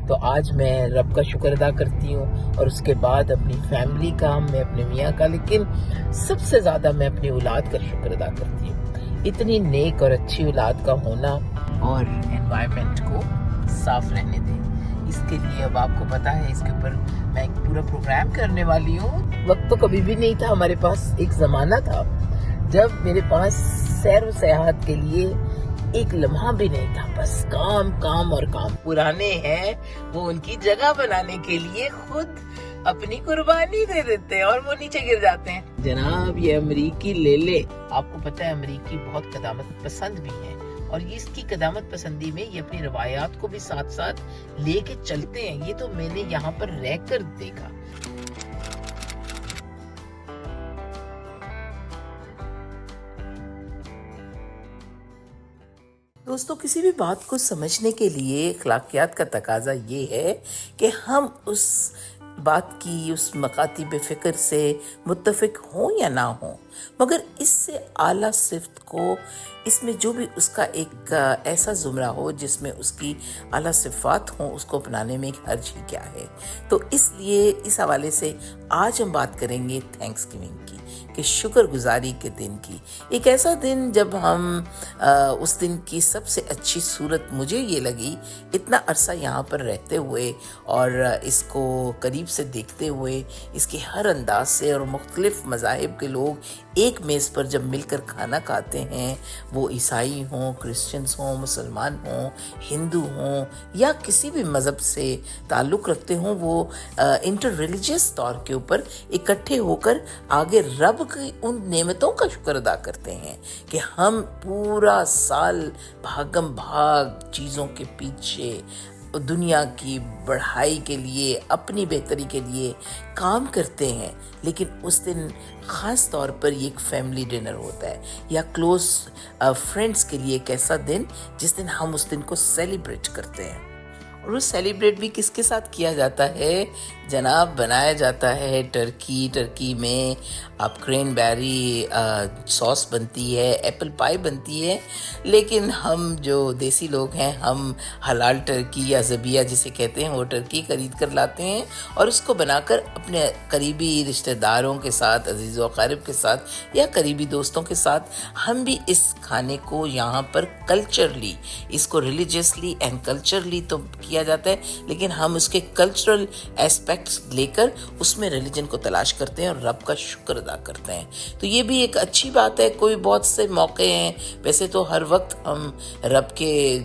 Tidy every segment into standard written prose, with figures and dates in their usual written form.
تو آج میں رب کا شکر ادا کرتی ہوں، اور اس کے بعد اپنی فیملی کا، میں اپنے میاں کا، لیکن سب سے زیادہ میں اپنی اولاد کا شکر ادا کرتی ہوں۔ اتنی نیک اور اچھی اولاد کا ہونا، اور انوائرمنٹ کو صاف رہنے دیں، اس کے لیے اب آپ کو پتا ہے اس کے اوپر میں ایک پورا پروگرام کرنے والی ہوں۔ وقت تو کبھی بھی نہیں تھا ہمارے پاس، ایک زمانہ تھا جب میرے پاس سیر و سیاحت کے لیے ایک لمحہ بھی نہیں تھا، بس کام کام اور کام۔ پرانے ہیں وہ ان کی جگہ بنانے کے لیے خود اپنی قربانی دے دیتے ہیں اور وہ نیچے گر جاتے ہیں۔ جناب یہ امریکی لیلے، آپ کو پتہ ہے امریکی بہت قدامت پسند بھی ہیں، اور یہ اس کی قدامت پسندی میں یہ اپنی روایات کو بھی ساتھ ساتھ لے کے چلتے ہیں۔ یہ تو میں نے یہاں پر رہ کر دیکھا۔ دوستو، کسی بھی بات کو سمجھنے کے لیے اخلاقیات کا تقاضا یہ ہے کہ ہم اس بات کی، اس مکاتب فکر سے متفق ہوں یا نہ ہوں، مگر اس سے اعلیٰ صفت کو، اس میں جو بھی اس کا ایک ایسا زمرہ ہو جس میں اس کی اعلیٰ صفات ہوں، اس کو اپنانے میں ایک حرج ہی کیا ہے۔ تو اس لیے اس حوالے سے آج ہم بات کریں گے تھینکس گیونگ کی، کہ شکر گزاری کے دن کی۔ ایک ایسا دن جب ہم اس دن کی سب سے اچھی صورت مجھے یہ لگی، اتنا عرصہ یہاں پر رہتے ہوئے اور اس کو قریب سے دیکھتے ہوئے، اس کے ہر انداز سے، اور مختلف مذاہب کے لوگ ایک میز پر جب مل کر کھانا کھاتے ہیں، وہ عیسائی ہوں، کرسچنز ہوں، مسلمان ہوں، ہندو ہوں، یا کسی بھی مذہب سے تعلق رکھتے ہوں، وہ انٹر ریلیجیس طور کے اوپر اکٹھے ہو کر آگے رب کی ان نعمتوں کا شکر ادا کرتے ہیں کہ ہم پورا سال بھاگم بھاگ چیزوں کے پیچھے، دنیا کی بڑھائی کے لیے، اپنی بہتری کے لیے کام کرتے ہیں، لیکن اس دن خاص طور پر یہ ایک فیملی ڈنر ہوتا ہے، یا کلوز فرینڈز کے لیے ایک ایسا دن جس دن ہم اس دن کو سیلیبریٹ کرتے ہیں۔ اور وہ سیلیبریٹ بھی کس کے ساتھ کیا جاتا ہے جناب؟ بنایا جاتا ہے ٹرکی میں آپ کرین بیری سوس بنتی ہے، ایپل پائی بنتی ہے، لیکن ہم جو دیسی لوگ ہیں، ہم حلال ٹرکی یا ذبیحہ جسے کہتے ہیں، وہ ٹرکی خرید کر لاتے ہیں، اور اس کو بنا کر اپنے قریبی رشتہ داروں کے ساتھ، عزیز و اقارب کے ساتھ، یا قریبی دوستوں کے ساتھ، ہم بھی اس کھانے کو یہاں پر کلچرلی، اس کو ریلیجیسلی اینڈ کلچرلی تو کیا جاتا ہے، لیکن ہم اس کے کلچرل ایسپیکٹس لے کر اس میں ریلیجن کو تلاش کرتے ہیں اور رب کا شکر ادا کرتے ہیں۔ تو یہ بھی ایک اچھی بات ہے۔ کوئی بہت سے موقع ہیں، ویسے تو ہر وقت ہم رب کے،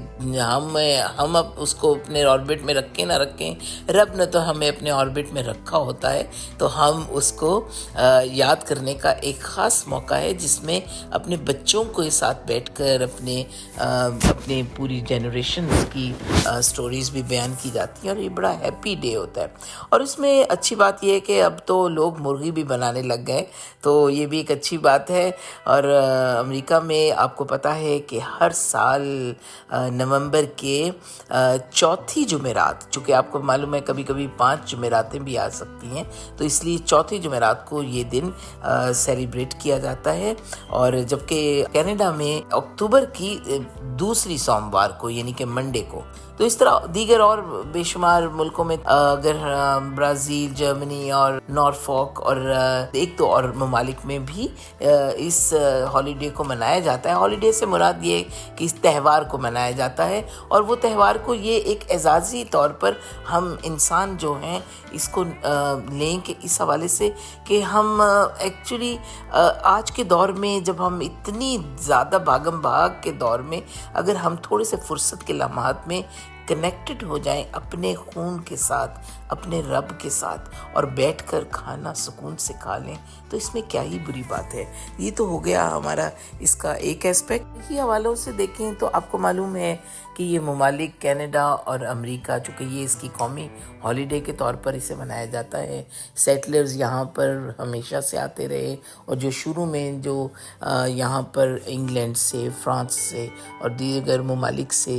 ہم اب اس کو اپنے آربٹ میں رکھیں نہ رکھیں، رب نے تو ہمیں اپنے آربٹ میں رکھا ہوتا ہے، تو ہم اس کو یاد کرنے کا ایک خاص موقع ہے، جس میں اپنے بچوں کو ساتھ بیٹھ کر اپنے پوری جنریشنز کی سٹوریز بھی بیان کی جاتی ہیں، اور یہ بڑا ہیپی ڈے ہوتا ہے۔ اور اس میں اچھی بات یہ ہے کہ اب تو لوگ مرغی بھی بنانے لگ گئے، تو یہ بھی ایک اچھی بات ہے۔ اور امریکہ میں آپ کو پتہ ہے کہ ہر سال نومبر کے چوتھی جمعرات، چونکہ آپ کو معلوم ہے کبھی کبھی 5 جمعراتیں بھی آ سکتی ہیں، تو اس لیے چوتھی جمعرات کو یہ دن سیلیبریٹ کیا جاتا ہے۔ اور جبکہ کینیڈا میں اکتوبر کی دوسری سوموار کو، یعنی کہ منڈے کو، تو اس طرح دیگر اور بے شمار ملکوں میں، اگر برازیل، جرمنی اور نارفوک اور ایک دو اور ممالک میں بھی اس ہالیڈے کو منایا جاتا ہے۔ ہالیڈے سے مراد یہ کہ اس تہوار کو منایا جاتا ہے، اور وہ تہوار کو یہ ایک اعزازی طور پر ہم انسان جو ہیں اس کو لیں، کہ اس حوالے سے کہ ہم ایکچولی آج کے دور میں، جب ہم اتنی زیادہ بھاگم بھاگ کے دور میں، اگر ہم تھوڑے سے فرصت کے لمحات میں کنیکٹڈ ہو جائیں اپنے خون کے ساتھ، اپنے رب کے ساتھ، اور بیٹھ کر کھانا سکون سے کھا لیں، تو اس میں کیا ہی بری بات ہے۔ یہ تو ہو گیا ہمارا اس کا ایک ایسپیکٹ۔ اسی حوالوں سے دیکھیں تو آپ کو معلوم ہے کہ یہ ممالک کینیڈا اور امریکہ، چونکہ یہ اس کی قومی ہالیڈے کے طور پر اسے منایا جاتا ہے، سیٹلرز یہاں پر ہمیشہ سے آتے رہے، اور جو شروع میں جو یہاں پر انگلینڈ سے، فرانس سے اور دیگر ممالک سے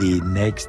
The next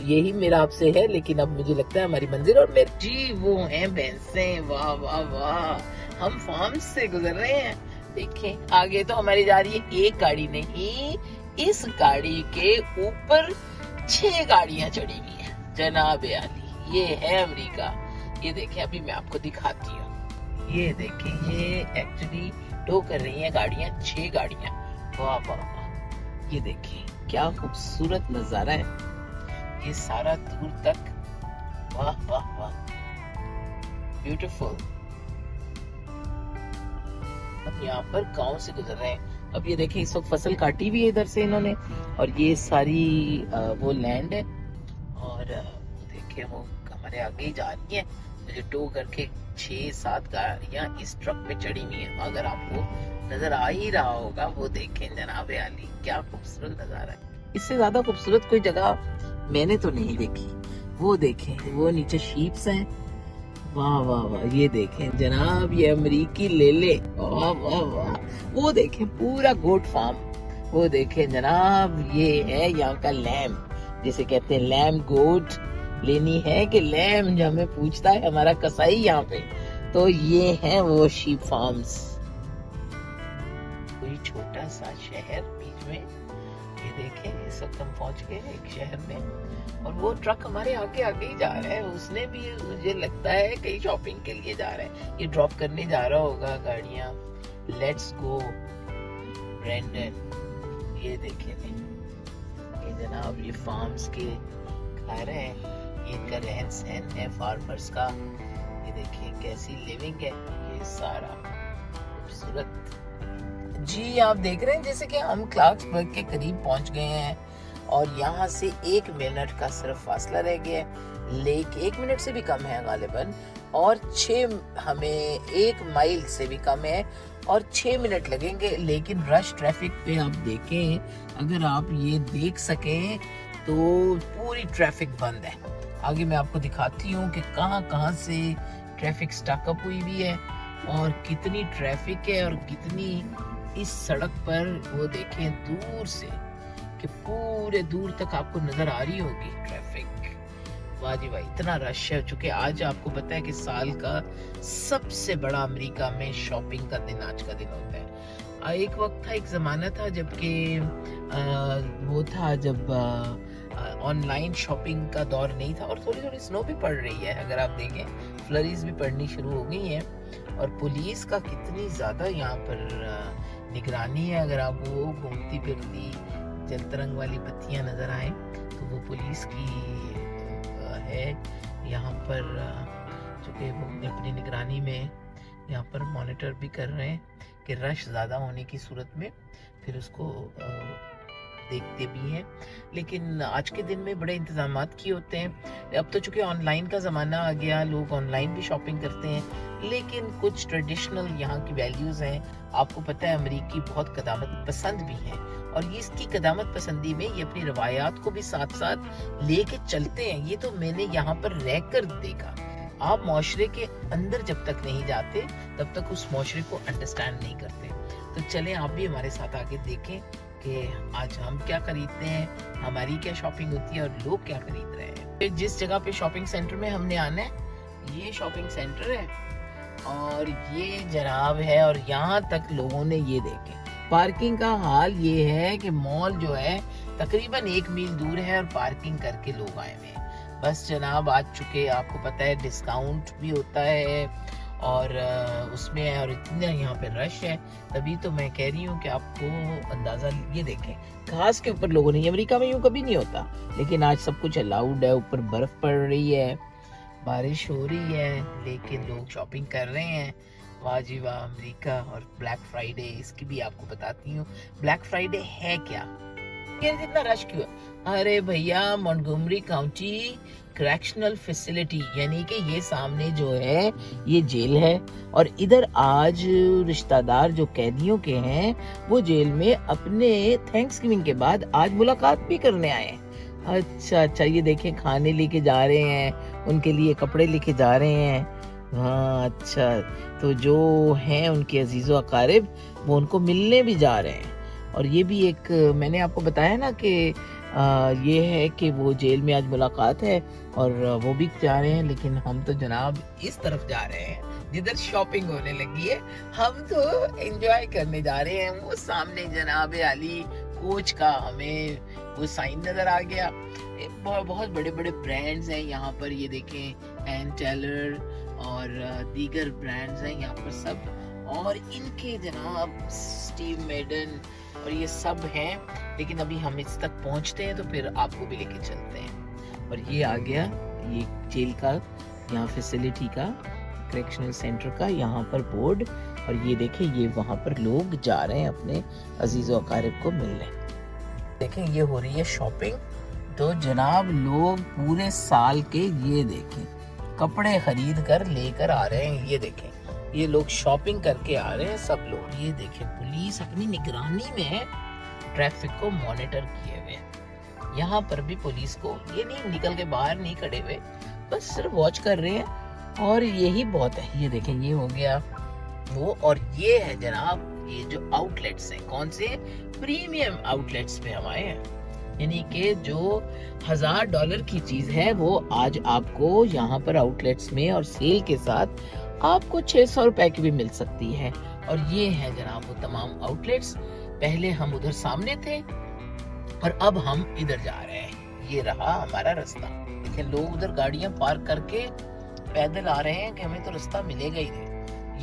یہی میرا آپ سے ہے، لیکن اب مجھے لگتا ہے ہماری منزل اور میرے جی وہ ہیں بھینسیں، واہ واہ واہ، ہم فارم سے گزر رہے ہیں. دیکھیں آگے تو ہماری جا رہی ہے ایک گاڑی نہیں، اس گاڑی کے اوپر 6 گاڑیاں چڑھی ہوئی ہیں. جناب عالی، یہ ہے امریکہ. یہ دیکھیں ابھی میں آپ کو دکھاتی ہوں. یہ دیکھیں یہ ایکچولی ٹو کر رہی ہیں گاڑیاں، 6 گاڑیاں. واہ واہ واہ، یہ دیکھیں کیا خوبصورت نظارہ ہے یہ سارا دور تک. واہ واہ واہ، بیوٹیفل. اب یہاں پر گاؤں سے گزر رہے ہیں. اب یہ دیکھیں اس وقت فصل کاٹی بھی ہے ادھر سے انہوں نے، اور یہ ساری وہ لینڈ ہے. اور دیکھیں وہ ہمارے آگے ہی جا رہی ہیں. مجھے ٹو کر کے 6-7 گاڑیاں اس ٹرک پہ چڑھی ہوئی ہیں. اگر آپ کو نظر آ ہی رہا ہوگا وہ دیکھیں جناب عالی، کیا خوبصورت نظارہ ہے. اس سے زیادہ خوبصورت کوئی جگہ میں نے تو نہیں دیکھی. وہ دیکھیں وہ نیچے شیپس ہیں. واہ واہ واہ، یہ دیکھیں جناب یہ امریکی لیلے. واہ واہ واہ، وہ دیکھیں پورا گوٹ فارم. وہ دیکھیں جناب یہ ہے یہاں کا لیم، جسے کہتے ہیں لیم. گوٹ لینی ہے کہ لیم جو ہمیں پوچھتا ہے ہمارا کسائی یہاں پہ. تو یہ ہیں وہ شیپ فارمز. کوئی چھوٹا سا شہر بیچ میں. یہ دیکھیں اس وقت ہم پہنچ گئے ایک شہر میں، اور وہ ٹرک ہمارے آگے آگے ہی جا رہا ہے. اس نے بھی مجھے لگتا ہے کہیں شاپنگ کے لیے جا رہا ہے. یہ ڈراپ کرنے جا رہا ہوگا گاڑیاں. Let's go Brendan. یہ دیکھیں یہ جناب یہ فارمز کے گھر ہیں، یہ ان کا رہن سہن ہے فارمرز کا. یہ دیکھیں کیسی لیونگ ہے یہ سارا خوبصورت. جی آپ دیکھ رہے ہیں جیسے کہ ہم کلارکسبرگ کے قریب پہنچ گئے ہیں، اور یہاں سے 1 منٹ کا صرف فاصلہ رہ گیا ہے. لیکن 1 منٹ سے بھی کم ہے غالباً، اور 6 ہمیں 1 مائل سے بھی کم ہے، اور 6 منٹ لگیں گے. لیکن رش ٹریفک پہ آپ دیکھیں، اگر آپ یہ دیکھ سکیں تو پوری ٹریفک بند ہے. آگے میں آپ کو دکھاتی ہوں کہ کہاں کہاں سے ٹریفک سٹاک اپ ہوئی بھی ہے، اور کتنی ٹریفک ہے، اور کتنی اس سڑک پر. وہ دیکھیں دور سے کہ پورے دور تک آپ کو نظر آ رہی ہوگی ٹریفک. واہ جی واہ، اتنا رش ہے. چونکہ آج آپ کو پتا ہے کہ سال کا سب سے بڑا امریکہ میں شاپنگ کا دن آج کا دن ہوتا ہے. ایک وقت تھا، ایک زمانہ تھا جب کہ وہ تھا جب آن لائن شاپنگ کا دور نہیں تھا، اور تھوڑی تھوڑی سنو بھی پڑ رہی ہے. اگر آپ دیکھیں فلریز بھی پڑنی شروع ہو گئی ہیں، اور پولیس کا کتنی زیادہ یہاں پر نگرانی ہے. اگر آپ وہ گھومتی پھرتی جل ترنگ والی بتیاں نظر آئیں تو وہ پولیس کی ہے یہاں پر، چونکہ وہ اپنی نگرانی میں یہاں پر مانیٹر بھی کر رہے ہیں کہ رش زیادہ ہونے کی صورت میں پھر اس کو دیکھتے بھی ہیں. لیکن آج کے دن میں بڑے انتظامات کیے ہوتے ہیں. اب تو چونکہ آن لائن کا زمانہ آ گیا، لوگ آن لائن بھی شاپنگ کرتے ہیں، لیکن کچھ ٹریڈیشنل یہاں کی ویلیوز ہیں. آپ کو پتہ ہے امریکی بہت قدامت پسند بھی ہیں، اور یہ اس کی قدامت پسندی میں یہ اپنی روایات کو بھی ساتھ ساتھ لے کے چلتے ہیں. یہ تو میں نے یہاں پر رہ کر دیکھا. آپ معاشرے کے اندر جب تک نہیں جاتے تب تک اس معاشرے کو انڈرسٹینڈ نہیں کرتے. تو چلیں آپ بھی ہمارے ساتھ آگے دیکھیں کہ آج ہم کیا خریدتے ہیں، ہماری کیا شاپنگ ہوتی ہے، اور لوگ کیا خرید رہے ہیں. جس جگہ پہ شاپنگ سینٹر میں ہم نے آنا ہے، یہ شاپنگ سینٹر ہے، اور یہ جناب ہے، اور یہاں تک لوگوں نے یہ دیکھیں پارکنگ کا حال یہ ہے کہ مال جو ہے تقریباً 1 میل دور ہے، اور پارکنگ کر کے لوگ آئے ہوئے ہیں. بس جناب آج چکے، آپ کو پتہ ہے ڈسکاؤنٹ بھی ہوتا ہے اور اس میں، اور اتنا یہاں پہ رش ہے. تبھی تو میں کہہ رہی ہوں کہ آپ کو اندازہ. یہ دیکھیں گھاس کے اوپر لوگوں نے، امریکہ میں یوں کبھی نہیں ہوتا، لیکن آج سب کچھ الاؤڈ ہے. اوپر برف پڑ رہی ہے، بارش ہو رہی ہے، لیکن لوگ شاپنگ کر رہے ہیں. واہ جی واہ امریکہ. اور بلیک فرائیڈے، اس کی بھی آپ کو بتاتی ہوں بلیک فرائیڈے ہے کیا. اتنا رش کیوں ہے؟ ارے بھیا مونٹگومری کاؤنٹی کریکشنل فیسلٹی، یعنی کہ یہ سامنے جو ہے یہ جیل ہے، اور ادھر آج رشتہ دار جو قیدیوں کے ہیں وہ جیل میں اپنے تھینکس گیونگ کے بعد آج ملاقات بھی کرنے آئے ہیں. اچھا یہ دیکھیں کھانے لے کے جا رہے ہیں، ان کے لیے کپڑے لے کے جا رہے ہیں. ہاں اچھا، تو جو ہیں ان کے عزیز و اقارب وہ ان کو ملنے بھی جا رہے ہیں. اور یہ بھی ایک، میں نے آپ کو بتایا نا کہ یہ ہے کہ وہ جیل میں آج ملاقات ہے اور وہ بھی جا رہے ہیں، لیکن ہم تو جناب اس طرف جا رہے ہیں جدھر شاپنگ ہونے لگی ہے. ہم تو انجوائے کرنے جا رہے ہیں. وہ سامنے جناب علی کوچ کا ہمیں وہ سائن نظر آ گیا. بہت بڑے بڑے برانڈز ہیں یہاں پر، یہ دیکھیں این ٹیلر اور دیگر برانڈز ہیں یہاں پر سب، اور ان کے جناب اسٹیو میڈن اور یہ سب ہیں. لیکن ابھی ہم اس تک پہنچتے ہیں تو پھر آپ کو بھی لے کے چلتے ہیں. اور یہ آ گیا یہ جیل کا یہاں فیسلٹی کا کریکشنل سینٹر کا یہاں پر بورڈ، اور یہ دیکھیں یہ وہاں پر لوگ جا رہے ہیں اپنے عزیز و اقارب کو ملنے. دیکھیں یہ ہو رہی ہے شاپنگ. تو جناب لوگ پورے سال کے یہ دیکھیں کپڑے خرید کر لے کر آ رہے ہیں. یہ دیکھیں یہ لوگ شاپنگ کر کے آ رہے ہیں سب لوگ. یہ دیکھیں پولیس اپنی نگرانی میں ہے، ٹریفک کو مانیٹر کیے ہوئے ہیں. یہاں پر بھی پولیس کو یہ نہیں نکل کے باہر نہیں کھڑے ہوئے، بس صرف واچ کر رہے ہیں، اور یہی بہت ہے. یہ دیکھیں یہ ہو گیا وہ، اور یہ ہے جناب یہ جو آؤٹ لیٹس ہیں، کون سے پریمیم آؤٹ لیٹس پہ ہم آئے ہیں. یعنی کہ جو $1000 کی چیز ہے وہ آج آپ کو یہاں پر آؤٹ لیٹس میں اور سیل کے ساتھ آپ کو $600 کی بھی مل سکتی ہے. اور یہ ہے جناب وہ تمام آؤٹ لیٹس. پہلے ہم ادھر سامنے تھے اور اب ہم ادھر جا رہے ہیں. یہ رہا ہمارا رستہ. دیکھیں لوگ ادھر گاڑیاں پارک کر کے پیدل آ رہے ہیں کہ ہمیں تو رستہ ملے گا ہی نہیں.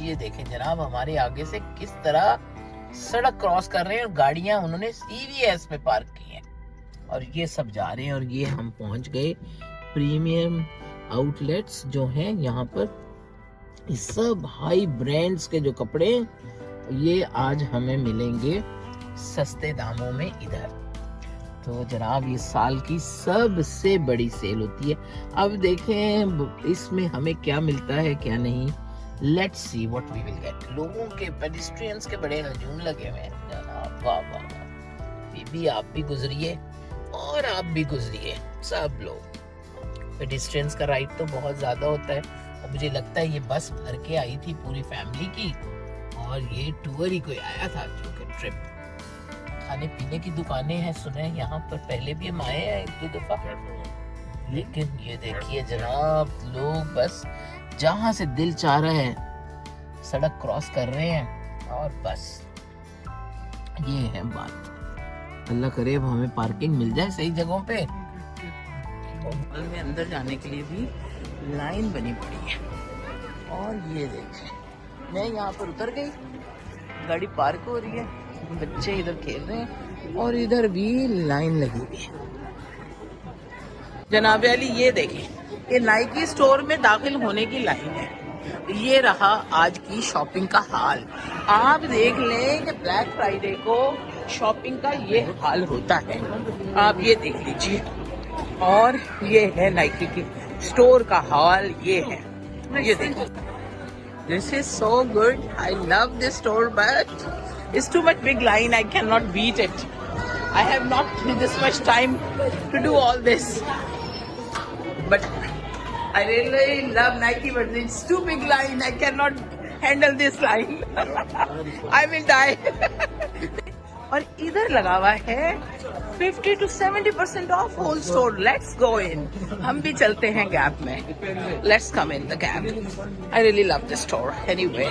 یہ دیکھیں جناب ہمارے آگے سے کس طرح سڑک کراس کر رہے ہیں، اور گاڑیاں انہوں نے CVS میں پارک کی ہیں، اور یہ سب جا رہے ہیں. اور یہ ہم پہنچ گئے پریمیم آؤٹ لیٹس جو ہیں یہاں پر. یہ سب ہائی برانڈز کے جو کپڑے یہ آج ہمیں ملیں گے سستے داموں میں ادھر. تو جناب یہ سال کی سب سے بڑی سیل ہوتی ہے. اب دیکھیں اس میں ہمیں کیا ملتا ہے کیا نہیں. Let's see what we will get. لوگوں کے پیڈسٹرینز کے بڑے ہجوم لگے ہوئے ہیں جناب. واہ واہ واہ. بی بی آپ بھی گزریے اور آپ بھی گزریے سب لوگ. پیڈسٹرینز کا رائٹ تو بہت زیادہ ہوتا ہے، اور مجھے لگتا ہے یہ بس بھر کے آئی تھی پوری فیملی کی، اور یہ ٹور ہی کوئی آیا تھا جو کہ ٹرپ. کھانے پینے کی دکانیں ہیں سنیں یہاں پر، پہلے بھی ہم آئے ہیں 1-2 دفعہ، لیکن یہ دیکھیے جناب لوگ بس جہاں سے دل چاہ رہا ہے سڑک کراس کر رہے ہیں، اور بس یہ ہے بات. اللہ کرے اب ہمیں پارکنگ مل جائے صحیح جگہوں پہ. مال میں اندر جانے کے لیے بھی لائن بنی پڑی ہے. اور یہ دیکھیں میں یہاں پر اتر گئی، گاڑی پارک ہو رہی ہے، بچے ادھر کھیل رہے ہیں، اور ادھر بھی لائن لگی ہوئی ہے. جناب علی یہ دیکھیں یہ نائکی سٹور میں داخل ہونے کی لائن ہے. یہ رہا آج کی شاپنگ کا حال. آپ دیکھ لیں کہ بلیک فرائیڈے کو شاپنگ کا یہ حال ہوتا ہے. آپ یہ دیکھ لیجیے، اور یہ ہے نائکی کی سٹور کا حال. یہ ہے یہ دیکھیں. This is so good. I love this store, but it's too much big line. I cannot beat it. I have not this much time to do all this. But I really love Nike, but it's too big line. I cannot handle this line. I will die. اور ادھر لگا ہوا ہے 50 to 70% off whole store. Let's go in. ہم بھی چلتے ہیں gap میں. Let's come in the gap. I really love this store. Anyway.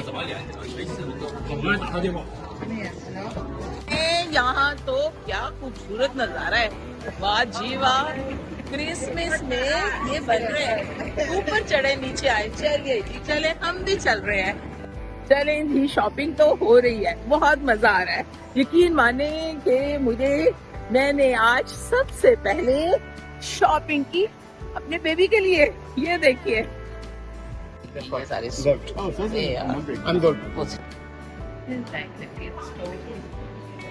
یہاں تو کیا خوبصورت نظارہ ہے. واہ جی واہ. کرسمس میں یہ بن رہے ہیں، اوپر چڑھے نیچے آئے. چلیے جی چلے ہم بھی چل رہے ہیں. چلیں جی شاپنگ تو ہو رہی ہے، بہت مزہ آ رہا ہے. یقین مانیں کہ میں نے آج سب سے پہلے شاپنگ کی اپنے بیبی کے لیے. یہ دیکھیے سارے I'm good.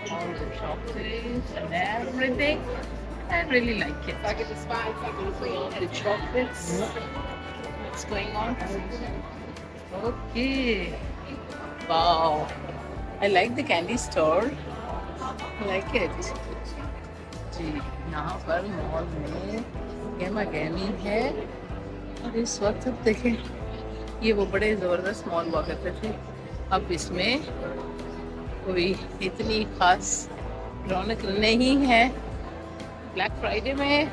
all the chocolates and everything. I really like it. The chocolates. What's going on? Okay. Wow. I like the candy store. I like it. جی یہاں پر مال میں گیما گیمی ہے، اور اس وقت اب دیکھیں یہ وہ بڑے زبردست مال ہوا کرتے تھے، اب اس میں کوئی اتنی خاص رونق نہیں ہے. بلیک فرائیڈے میں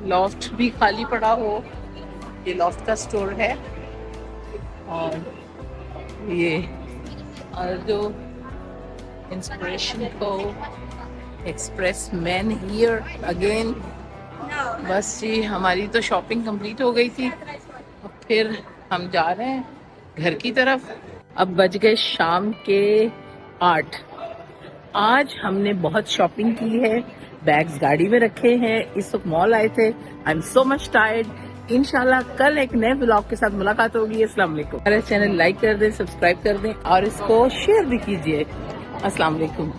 لافٹ بھی خالی پڑا ہو. یہ لافٹ کا سٹور ہے اور یہ اور جو انسپریشن کو ایکسپریس مین ہیئر اگین. بس جی ہماری تو شاپنگ کمپلیٹ ہو گئی تھی. اب پھر ہم جا رہے ہیں گھر کی طرف. اب بج گئے شام کے 8. آج ہم نے بہت شاپنگ کی ہے. بیگز گاڑی میں رکھے ہیں. اس وقت مال آئے تھے. I am so much tired. انشاءاللہ کل ایک نئے ولاگ کے ساتھ ملاقات ہوگی. السلام علیکم. ہمارا چینل لائک کر دیں, سبسکرائب کر دیں اور اس کو شیئر بھی کیجیے. السلام علیکم.